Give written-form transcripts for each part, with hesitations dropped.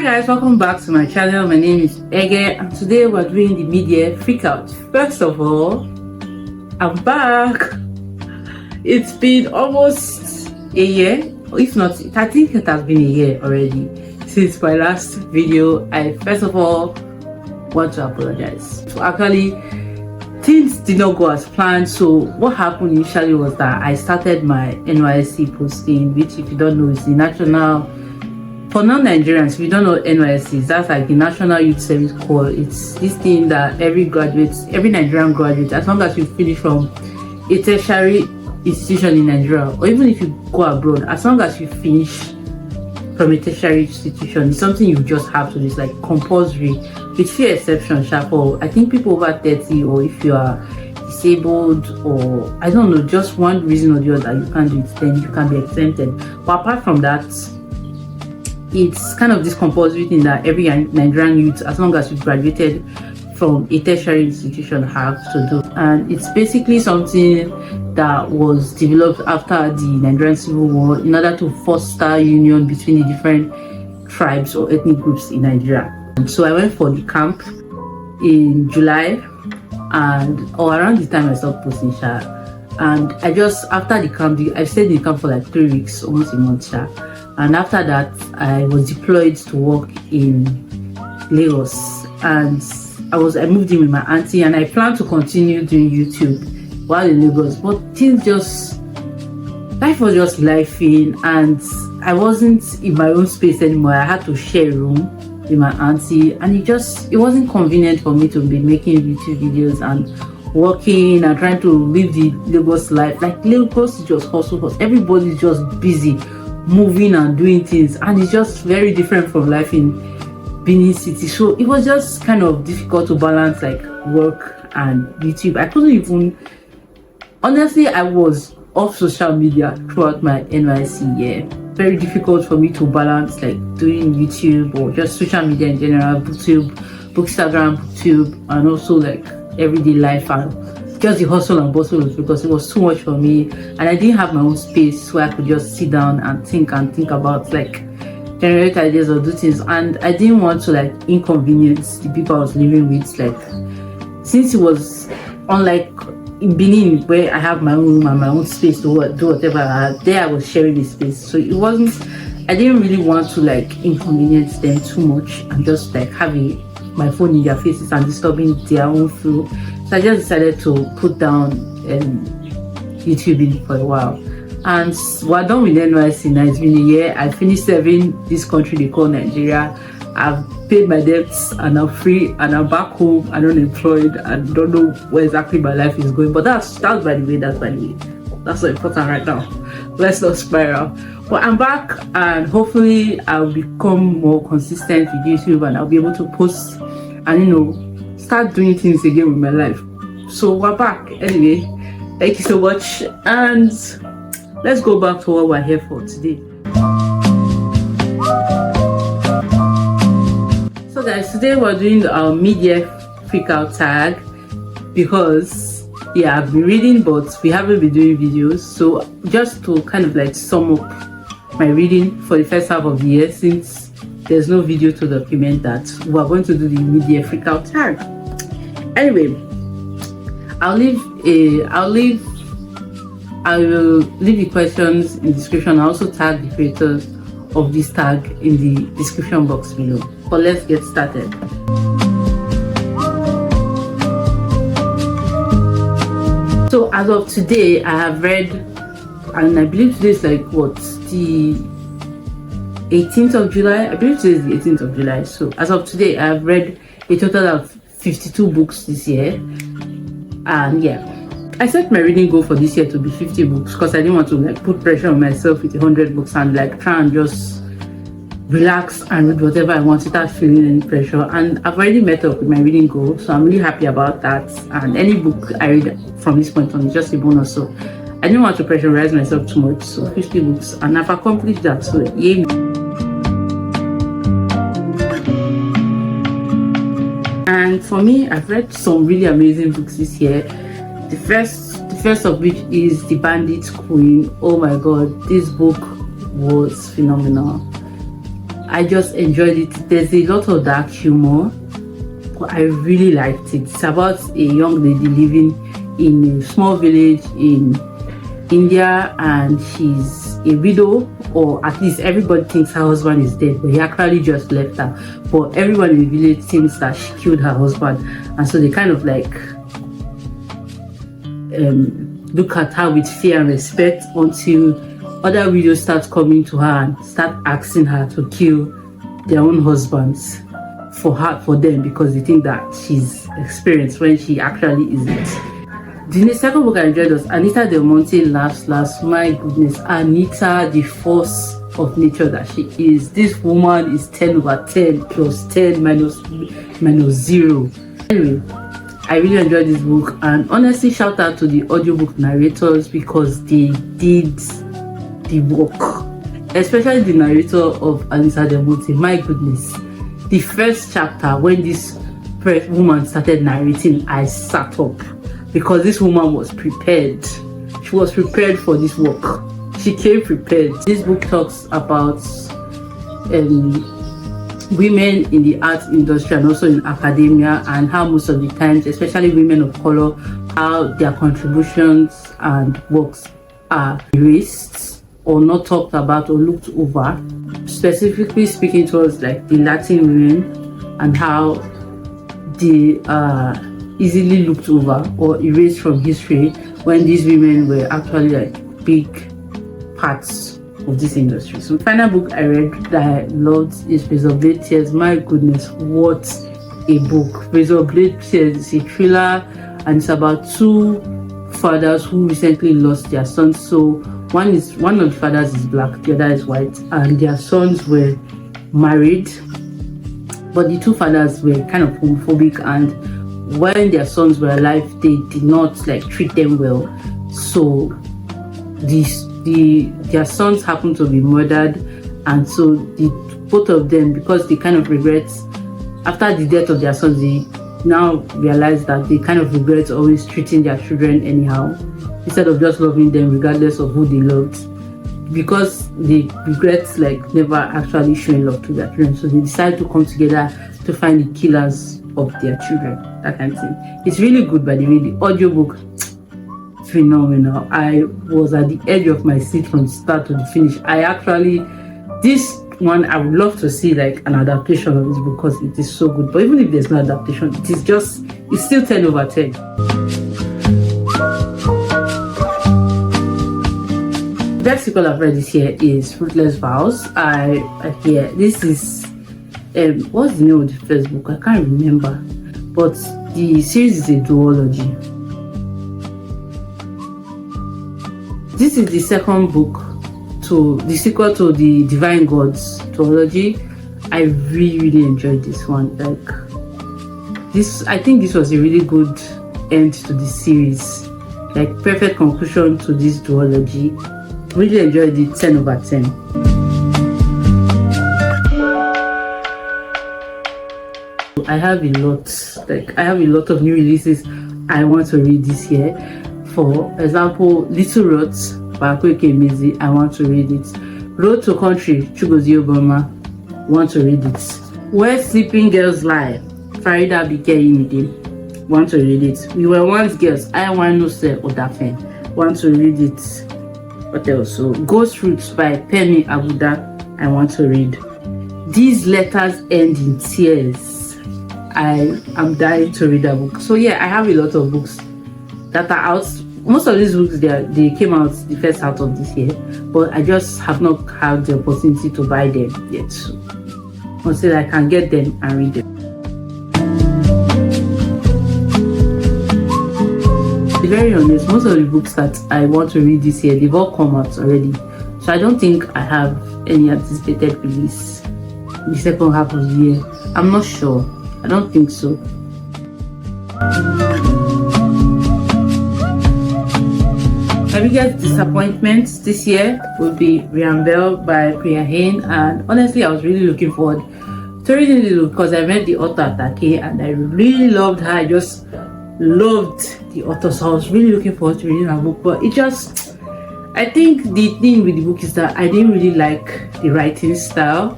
Guys, welcome back to my channel. My name is Ege and today we're doing the media freakout. First of all, I'm back. It's been almost a year, if not, I think it has been a year already since my last video. I first of all want to apologize. So actually, things did not go as planned. So what happened initially was that I started my NYSC posting, which, if you don't know, is the national, for non-Nigerians, if you don't know NYSC, that's like the National Youth Service Corps. It's this thing that every Nigerian graduate, as long as you finish from a tertiary institution in Nigeria, or even if you go abroad, as long as you finish from a tertiary institution, it's something you just have to do. It's like compulsory, with few exceptions, for I think people over 30, or if you are disabled, or I don't know, just one reason or the other you can't do it, then you can be exempted. But apart from that, it's kind of this compulsory thing that every Nigerian youth, as long as you graduated from a tertiary institution, have to do. And it's basically something that was developed after the Nigerian Civil War in order to foster union between the different tribes or ethnic groups in Nigeria. So I went for the camp in July, or around the time I stopped posting, and I just, after the camp, I stayed in the camp for like 3 weeks, almost a month, and after that I was deployed to work in Lagos, and I moved in with my auntie, and I plan to continue doing YouTube while in Lagos, but life was just lifing, and I wasn't in my own space anymore. I had to share a room with my auntie, and it wasn't convenient for me to be making YouTube videos and working and trying to live the Lagos life. Like, Lagos is just hustle, because everybody's just busy moving and doing things, and it's just very different from life in Benin City. So it was just kind of difficult to balance like work and YouTube. I couldn't even, honestly, I was off social media throughout my NYC year. Very difficult for me to balance like doing YouTube or just social media in general, booktube, Bookstagram, booktube, and also like everyday life and just the hustle and bustle, because it was too much for me, and I didn't have my own space where I could just sit down and think about like generate ideas or do things. And I didn't want to like inconvenience the people I was living with, like, since it was unlike in Benin where I have my own room and my own space to do whatever I had. There I was sharing the space, so I didn't really want to like inconvenience them too much and just like having my phone in their faces and disturbing their own flow. So I just decided to put down YouTubing for a while, and we're done with NYC now. It's been a year. I finished serving this country they call Nigeria. I've paid my debts and I'm free, and I'm back home and unemployed and don't know where exactly my life is going. But that's by the way. That's not important right now. Let's not spiral. But I'm back, and hopefully I'll become more consistent with YouTube, and I'll be able to post and start doing things again with my life. So we're back anyway. Thank you so much, and let's go back to what we're here for today. So guys, today we're doing our media freakout tag, because I've been reading but we haven't been doing videos. So just to kind of like sum up my reading for the first half of the year, since there's no video to document that, we're going to do the media freakout tag. Anyway, I will leave the questions in the description. I also tag the creators of this tag in the description box below. But let's get started. So as of today, I have read, and I believe today is like the 18th of July. I believe today is the 18th of July. So as of today, I have read a total of 52 books this year. And I set my reading goal for this year to be 50 books, because I didn't want to like put pressure on myself with 100 books and like try and just relax and read whatever I want without feeling any pressure. And I've already met up with my reading goal, so I'm really happy about that. And any book I read from this point on is just a bonus, so I didn't want to pressurize myself too much. So 50 books, and I've accomplished that, so yay. And for me, I've read some really amazing books this year. The first of which is The Bandit Queen. Oh my god, this book was phenomenal. I just enjoyed it. There's a lot of dark humor, but I really liked it. It's about a young lady living in a small village in India, and she's a widow, or at least everybody thinks her husband is dead, but he actually just left her. But everyone in the village thinks that she killed her husband, and so they kind of like look at her with fear and respect until other widows start coming to her and start asking her to kill their own husbands for them, because they think that she's experienced when she actually isn't. The second book I enjoyed was Anita Del Monte Laughs. My goodness, Anita, the force of nature that she is. This woman is 10 over 10 plus 10 minus 0. Anyway, I really enjoyed this book, and honestly, shout out to the audiobook narrators because they did the work, especially the narrator of Anita Del Monte. My goodness, the first chapter when this woman started narrating, I sat up because this woman was prepared. She was prepared for this work. She came prepared. This book talks about women in the arts industry and also in academia, and how most of the times, especially women of color, how their contributions and works are erased or not talked about or looked over. Specifically speaking towards like the Latin women, and how they are easily looked over or erased from history when these women were actually like big parts of this industry. So the final book I read that I loved is Razor Blade Tears. My goodness, what a book. Razor Blade Tears is a thriller, and it's about two fathers who recently lost their sons. So one of the fathers is black, the other is white, and their sons were married, but the two fathers were kind of homophobic, and when their sons were alive, they did not like treat them well. So their sons happened to be murdered, and so both of them, because they kind of regret after the death of their sons, they now realize that they kind of regret always treating their children anyhow instead of just loving them regardless of who they loved, because they regret like never actually showing love to their children. So they decide to come together to find the killers of their children, that kind of thing. It's really good, by the way. The audiobook, phenomenal. I was at the edge of my seat from start to the finish. This one I would love to see like an adaptation of this book because it is so good. But even if there's no adaptation, it's still 10 over 10. The best sequel I've read this year is Fruitless Vows. This is what's the name of the first book? I can't remember, but the series is a duology. This is the second book to the sequel to the Divine Gods duology. I really enjoyed this one. I think this was a really good end to the series, like perfect conclusion to this duology. Really enjoyed it. 10 over 10. I have a lot of new releases I want to read this year. For example, Little Rots by Akwaeke Emezi, I want to read it. Road to Country, Chugozie Obama, want to read it. Where Sleeping Girls Lie, Farida Bike, want to read it. We Were Once Girls, I Want to Say Odafen, want to read it. What else? So, Ghost Roots by Penny Abuda, I want to read. These Letters End in Tears, I am dying to read a book. So yeah, I have a lot of books that are out. Most of these books, they came out the first half of this year, but I just have not had the opportunity to buy them yet. So until I can get them and read them. To be very honest, most of the books that I want to read this year, they've all come out already. So I don't think I have any anticipated release in the second half of the year. I'm not sure. I don't think so. My biggest disappointment this year would be Riambel by Priya Hain, and honestly I was really looking forward to reading it because I met the author Take and I really loved her. I just loved the author, so I was really looking forward to reading her book. But I think the thing with the book is that I didn't really like the writing style.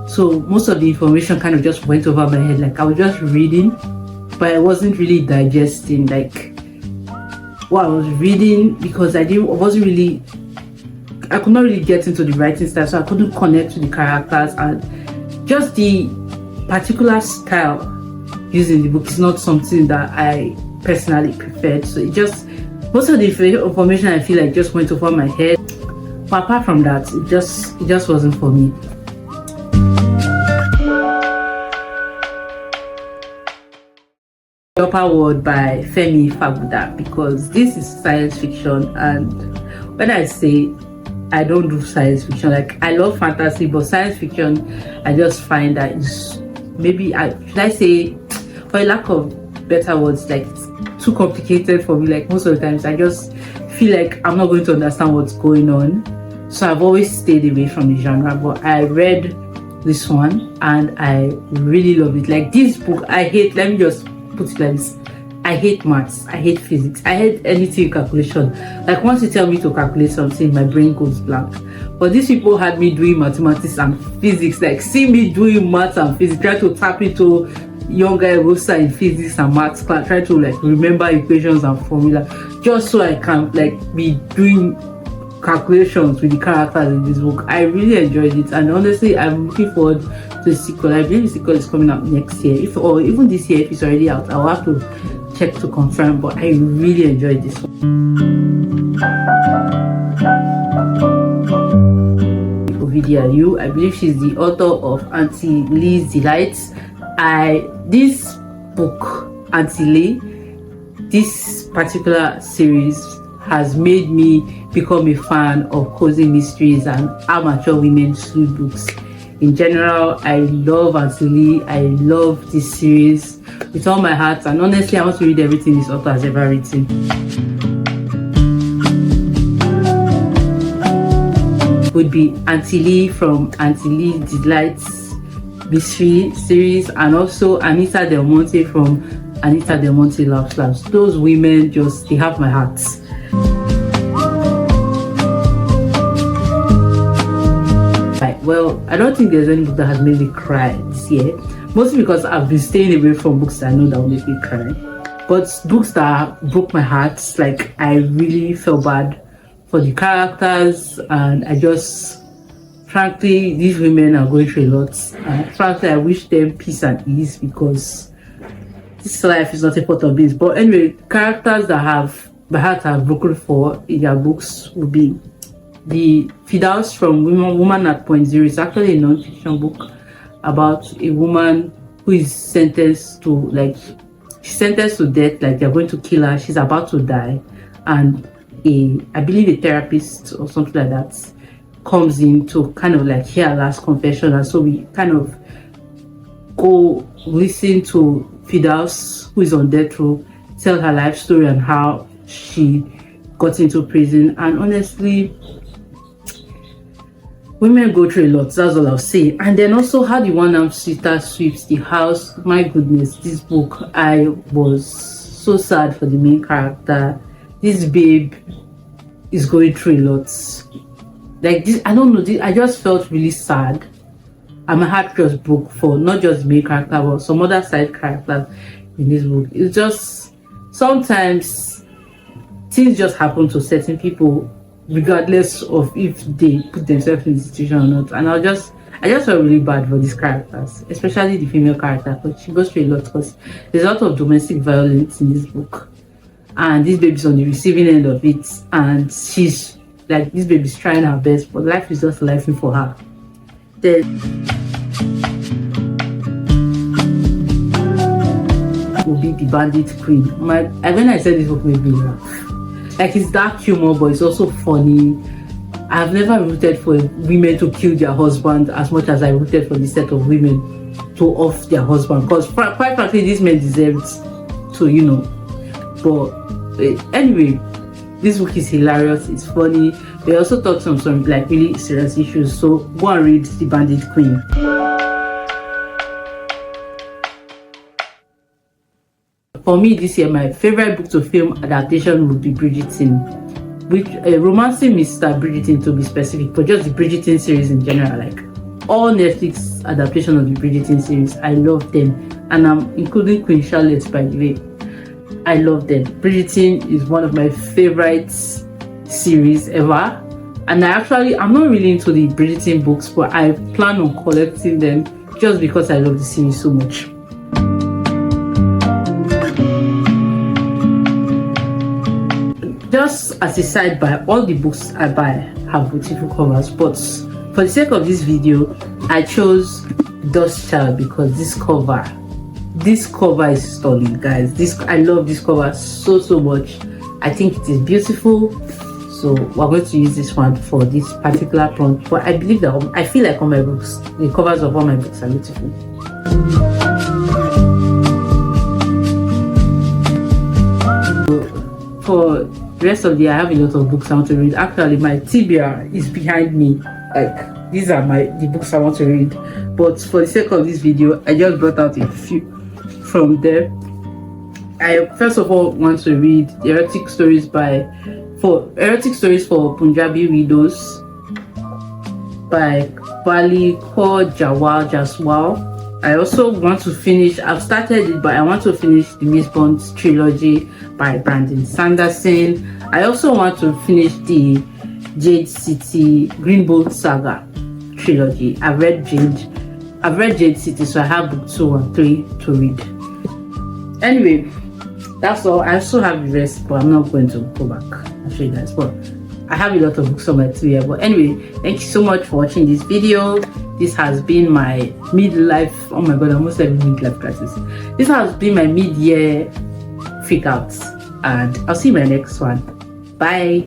So most of the information kind of just went over my head. Like I was just reading, but I wasn't really digesting like what I was reading, because I could not really get into the writing style, so I couldn't connect to the characters, and just the particular style used in the book is not something that I personally preferred. So it just, most of the information I feel like just went over my head. But apart from that, it just wasn't for me. The Upper World by Femi Faguda, because this is science fiction, and when I say I don't do science fiction, like I love fantasy, but science fiction I just find that it's maybe should I say, for a lack of better words, like it's too complicated for me. Like most of the times I just feel like I'm not going to understand what's going on, so I've always stayed away from the genre. But I read this one and I really love it. Like this book, I hate, let me just put it like this, I hate maths, I hate physics, I hate anything calculation. Like once you tell me to calculate something, my brain goes blank. But these people had me doing mathematics and physics, like see me doing maths and physics, try to tap into younger OrhueEghosasere in physics and maths class, try to like remember equations and formula, just so I can like be doing calculations with the characters in this book. I really enjoyed it, and honestly I'm looking forward to the sequel. I believe the sequel is coming out next year, or even this year if it's already out. I'll have to check to confirm, but I really enjoyed this one. Ovidia Yu, I believe she's the author of Auntie Lee's Delights. This book, Auntie Lee, this particular series has made me become a fan of cozy mysteries and amateur women's sleuth books. In general, I love Auntie Lee. I love this series with all my heart, and honestly I want to read everything this author has ever written. Would be Auntie Lee from Auntie Lee's Delights mystery series, and also Anita Del Monte from Anita Del Monte Love Slabs. Those women just, they have my heart. Right, well, I don't think there's any book that has made me cry this year, mostly because I've been staying away from books that I know that will make me cry. But books that broke my heart, like I really felt bad for the characters, and I just, frankly, these women are going through a lot, and frankly I wish them peace and ease, because this life is not a pot of beans. But anyway, characters that have my heart have broken for in their books would be the Fidaus from Woman at Point Zero. It's actually a non-fiction book about a woman who is sentenced to, like, she's sentenced to death, like they're going to kill her, she's about to die, and I believe a therapist or something like that comes in to kind of like hear her last confession. And so we kind of go listen to Fidaus, who is on death row, tell her life story and how she got into prison. And honestly, women go through a lot, that's all I'll say. And then also how the one-armed sister sweeps the house. My goodness, this book, I was so sad for the main character. This babe is going through a lot. Like this, I don't know, I just felt really sad, and my heart just broke for not just the main character but some other side characters in this book. It's just, sometimes things just happen to certain people regardless of if they put themselves in the situation or not. And I just felt really bad for these characters, especially the female character, because she goes through a lot, because there's a lot of domestic violence in this book, and this baby's on the receiving end of it, and she's like, this baby's trying her best, but life is just life for her. Then will be the Bandit Queen. When I said this book made me laugh. Like, it's dark humor, but it's also funny. I've never rooted for women to kill their husband as much as I rooted for the set of women to off their husband, because quite frankly these men deserved to, you know. But anyway, this book is hilarious, it's funny. We also talked on some like really serious issues, so go and read The Bandit Queen. For me this year, my favorite book to film adaptation would be Bridgerton, which romancing Mr. Bridgerton to be specific, but just the Bridgerton series in general. Like, all Netflix adaptation of the Bridgerton series. I love them, and I'm including Queen Charlotte, by the way. I love them. Bridgerton is one of my favorite series ever, and I'm not really into the Bridgerton books, but I plan on collecting them just because I love the series so much. Just as a sidebar, all the books I buy have beautiful covers, but for the sake of this video, I chose Dust Child because this cover is stunning, guys. I love this cover so much. I think it is beautiful, so we're going to use this one for this particular prompt. But I believe that I feel like all my books, the covers of all my books are beautiful. For the rest of the day, I have a lot of books I want to read. Actually, my TBR is behind me. Like, these are the books I want to read. But for the sake of this video, I just brought out a few from there. I first of all want to read the erotic stories for Punjabi widows by Bali called Jawal Jaswal. I also want to finish, I've started it, but I want to finish the Miss Bond trilogy by Brandon Sanderson. I also want to finish the Jade City Greenbolt Saga trilogy. I've read Jade City, so I have book 2 and 3 to read. Anyway, that's all. I also have the rest, but I'm not going to go back and show you guys. But I have a lot of books on my TBR. But anyway, thank you so much for watching this video. This has been my midlife. Oh my god, I almost said midlife crisis. This has been my mid-year freakouts, and I'll see you in my next one. Bye.